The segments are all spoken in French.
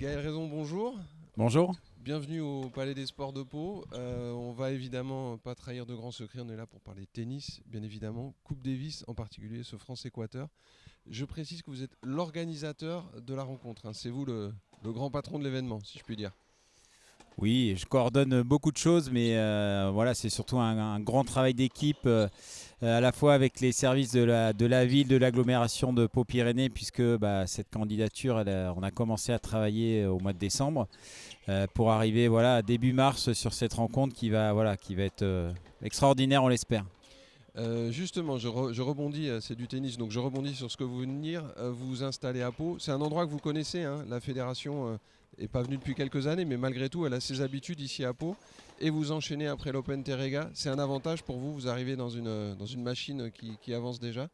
Gaël Raison, bonjour. Bonjour. Bienvenue au Palais des Sports de Pau. On va évidemment pas trahir de grands secrets, on est là pour parler tennis, bien évidemment. Coupe Davis, en particulier ce France-Équateur. Je précise que vous êtes l'organisateur de la rencontre, hein. C'est vous le grand patron de l'événement, si je puis dire. Oui, je coordonne beaucoup de choses, mais voilà, c'est surtout un grand travail d'équipe, à la fois avec les services de la ville, de l'agglomération de Pau-Pyrénées, puisque cette candidature, on a commencé à travailler au mois de décembre, pour arriver voilà, début mars sur cette rencontre qui va être extraordinaire, on l'espère. Justement, je rebondis, c'est du tennis, donc je rebondis sur ce que vous venez de dire. Vous vous installez à Pau. C'est un endroit que vous connaissez, hein. La fédération n'est pas venue depuis quelques années, mais malgré tout, elle a ses habitudes ici à Pau. Et vous enchaînez après l'Open Terrega. C'est un avantage pour vous, vous arrivez dans une machine qui avance déjà.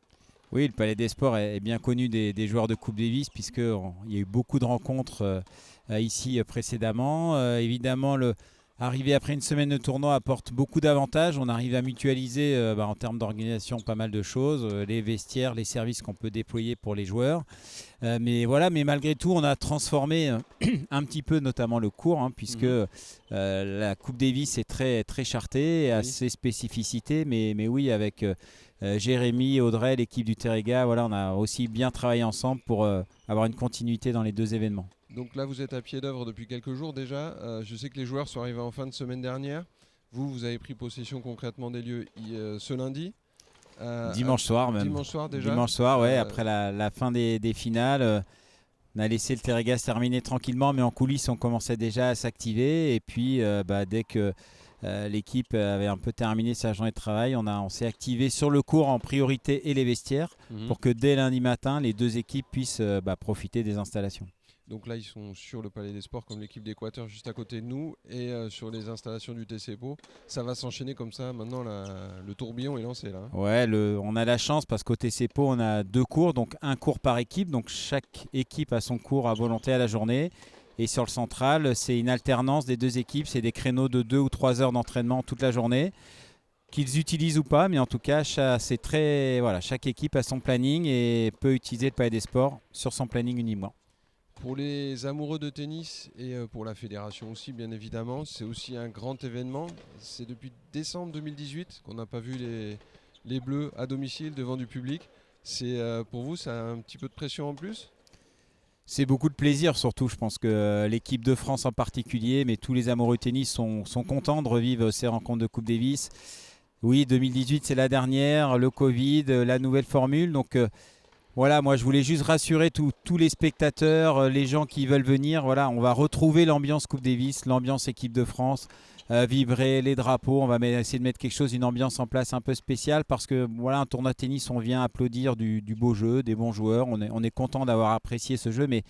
Oui, le Palais des Sports est bien connu des joueurs de Coupe Davis, puisqu'il y a eu beaucoup de rencontres ici précédemment. Évidemment, arriver après une semaine de tournoi apporte beaucoup d'avantages. On arrive à mutualiser en termes d'organisation pas mal de choses, les vestiaires, les services qu'on peut déployer pour les joueurs. Mais malgré tout, on a transformé un petit peu notamment le cours, hein, puisque la Coupe Davis est très, très chartée, a Oui. ses spécificités. Mais oui, avec Jérémy, Audrey, l'équipe du Terrega, voilà, on a aussi bien travaillé ensemble pour avoir une continuité dans les deux événements. Donc là, vous êtes à pied d'œuvre depuis quelques jours déjà. Je sais que les joueurs sont arrivés en fin de semaine dernière. Vous avez pris possession concrètement des lieux ce lundi. Dimanche soir même. Dimanche soir déjà. Dimanche soir, ouais, après la fin des finales. On a laissé le Terrega se terminer tranquillement, mais en coulisses, on commençait déjà à s'activer. Et puis, dès que l'équipe avait un peu terminé sa journée de travail, on s'est activé sur le court en priorité et les vestiaires Mhm. pour que dès lundi matin, les deux équipes puissent profiter des installations. Donc là, ils sont sur le Palais des Sports comme l'équipe d'Équateur juste à côté de nous et sur les installations du TC Pau. Ça va s'enchaîner comme ça. Maintenant, le tourbillon est lancé là, hein. Ouais, on a la chance parce qu'au TC Pau, on a deux cours, donc un cours par équipe. Donc chaque équipe a son cours à volonté à la journée. Et sur le central, c'est une alternance des deux équipes. C'est des créneaux de 2 ou 3 heures d'entraînement toute la journée, qu'ils utilisent ou pas. Mais en tout cas, chaque équipe a son planning et peut utiliser le Palais des Sports sur son planning uniquement. Pour les amoureux de tennis et pour la fédération aussi, bien évidemment, c'est aussi un grand événement. C'est depuis décembre 2018 qu'on n'a pas vu les Bleus à domicile devant du public. C'est pour vous, ça a un petit peu de pression en plus? C'est beaucoup de plaisir, surtout je pense que l'équipe de France en particulier, mais tous les amoureux de tennis sont contents de revivre ces rencontres de Coupe Davis. Oui, 2018 c'est la dernière, le Covid, la nouvelle formule. Donc voilà, moi je voulais juste rassurer tous les spectateurs, les gens qui veulent venir. Voilà, on va retrouver l'ambiance Coupe Davis, l'ambiance équipe de France, vibrer les drapeaux. On va essayer de mettre quelque chose, une ambiance en place un peu spéciale parce que voilà, un tournoi de tennis, on vient applaudir du beau jeu, des bons joueurs. On est content d'avoir apprécié ce jeu, mais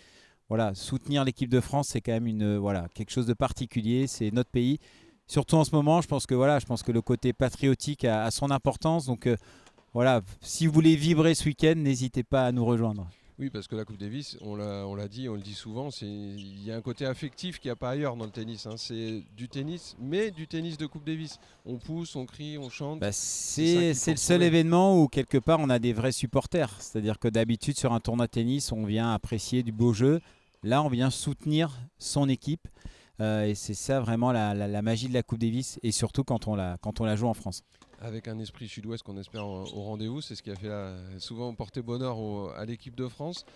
voilà, soutenir l'équipe de France, c'est quand même quelque chose de particulier. C'est notre pays. Surtout en ce moment, je pense que le côté patriotique a son importance. Donc voilà, si vous voulez vibrer ce week-end, n'hésitez pas à nous rejoindre. Oui, parce que la Coupe Davis, on l'a dit, on le dit souvent, il y a un côté affectif qu'il n'y a pas ailleurs dans le tennis, hein. C'est du tennis, mais du tennis de Coupe Davis. On pousse, on crie, on chante. C'est ça C'est qu'il faut le seul retrouver. événement où quelque part on a des vrais supporters. C'est-à-dire que d'habitude sur un tournoi de tennis, on vient apprécier du beau jeu. Là, on vient soutenir son équipe. Et c'est ça vraiment la magie de la Coupe Davis. Et surtout quand on la joue en France. Avec un esprit sud-ouest qu'on espère au rendez-vous, c'est ce qui a fait souvent porter bonheur à l'équipe de France.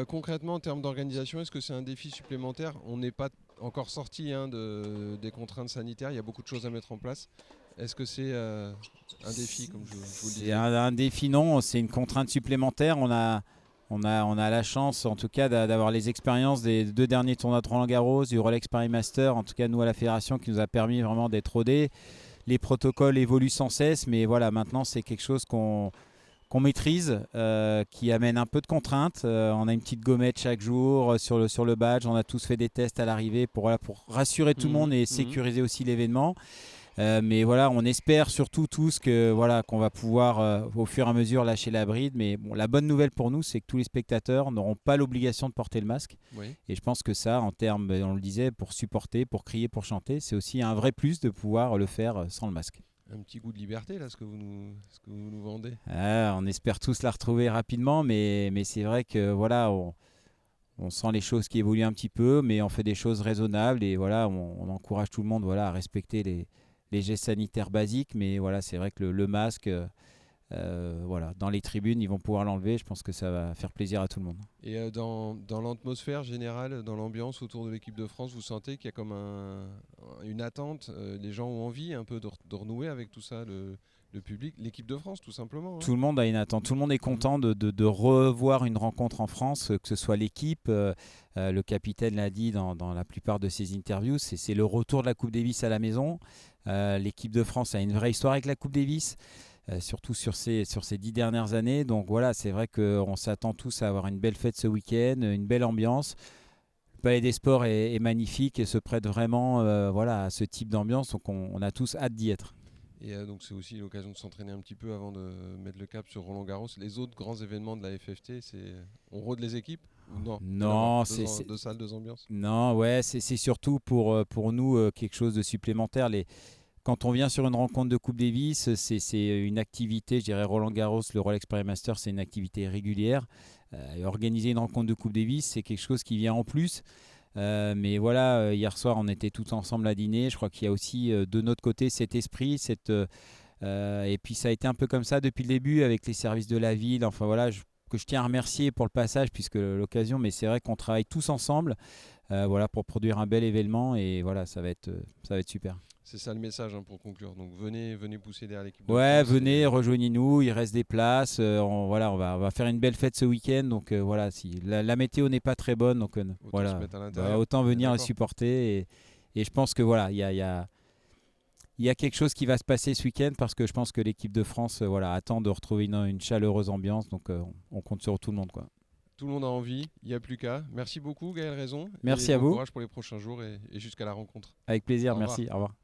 Concrètement, en termes d'organisation, est-ce que c'est un défi supplémentaire? On n'est pas encore sorti, hein, des contraintes sanitaires, il y a beaucoup de choses à mettre en place. Est-ce que c'est un défi, comme je vous le C'est disais? un défi, non, c'est une contrainte supplémentaire. On a la chance, en tout cas, d'avoir les expériences des deux derniers tournois de Roland-Garros, du Rolex Paris Master, en tout cas, nous, à la fédération, qui nous a permis vraiment d'être rodés. Les protocoles évoluent sans cesse, mais voilà, maintenant, c'est quelque chose qu'on maîtrise, qui amène un peu de contraintes. On a une petite gommette chaque jour sur le badge. On a tous fait des tests à l'arrivée pour rassurer tout le monde et Mhm. sécuriser aussi l'événement. Mais voilà, on espère surtout tous qu'on va pouvoir au fur et à mesure lâcher la bride. Mais bon, la bonne nouvelle pour nous, c'est que tous les spectateurs n'auront pas l'obligation de porter le masque. Oui, Et je pense que ça, en termes, on le disait, pour supporter, pour crier, pour chanter, c'est aussi un vrai plus de pouvoir le faire sans le masque. un petit goût de liberté, là, ce que vous nous vendez. On espère tous la retrouver rapidement, mais c'est vrai que voilà, on sent les choses qui évoluent un petit peu, mais on fait des choses raisonnables et voilà, on encourage tout le monde voilà, à respecter les gestes sanitaires basiques. Mais voilà, c'est vrai que le masque, voilà, dans les tribunes, ils vont pouvoir l'enlever. Je pense que ça va faire plaisir à tout le monde. Et dans l'atmosphère générale, dans l'ambiance autour de l'équipe de France, vous sentez qu'il y a comme une attente, les gens ont envie un peu de renouer avec tout ça, le public, l'équipe de France tout simplement, hein. Tout le monde a une attente, tout le monde est content de revoir une rencontre en France, que ce soit l'équipe, le capitaine l'a dit dans la plupart de ses interviews, c'est le retour de la Coupe Davis à la maison. L'équipe de France a une vraie histoire avec la Coupe Davis, surtout sur ces 10 dernières années. Donc voilà, c'est vrai qu'on s'attend tous à avoir une belle fête ce week-end, une belle ambiance. Le Palais des Sports est magnifique et se prête vraiment voilà, à ce type d'ambiance, donc on a tous hâte d'y être. Et donc c'est aussi l'occasion de s'entraîner un petit peu avant de mettre le cap sur Roland-Garros. Les autres grands événements de la FFT, on rôde les équipes ou non? Non, deux salles, deux ambiances. Non, ouais, c'est surtout pour nous quelque chose de supplémentaire. Quand on vient sur une rencontre de Coupe Davis, c'est une activité, je dirais Roland-Garros, le Rolex Paris Masters, c'est une activité régulière. Et organiser une rencontre de Coupe Davis, c'est quelque chose qui vient en plus. Mais voilà, hier soir, on était tous ensemble à dîner. Je crois qu'il y a aussi de notre côté cet esprit, et puis ça a été un peu comme ça depuis le début avec les services de la ville. Enfin voilà, que je tiens à remercier pour le passage puisque l'occasion, mais c'est vrai qu'on travaille tous ensemble, voilà, pour produire un bel événement et voilà, ça va être super. C'est ça le message, hein, pour conclure. Donc venez pousser derrière l'équipe de Ouais, France. venez, rejoignez-nous, il reste des places. Voilà, on va faire une belle fête ce week-end. Donc voilà, si la météo n'est pas très bonne, donc voilà, se mettre à l'intérieur. autant venir les D'accord. supporter. Et je pense que voilà, il y a quelque chose qui va se passer ce week-end parce que je pense que l'équipe de France voilà, attend de retrouver une chaleureuse ambiance. Donc on compte sur tout le monde, quoi. Tout le monde a envie, il n'y a plus qu'à. Merci beaucoup Gaël Raison. Merci et à bon vous. courage pour les prochains jours et jusqu'à la rencontre. Avec plaisir, Au revoir. merci. Au revoir.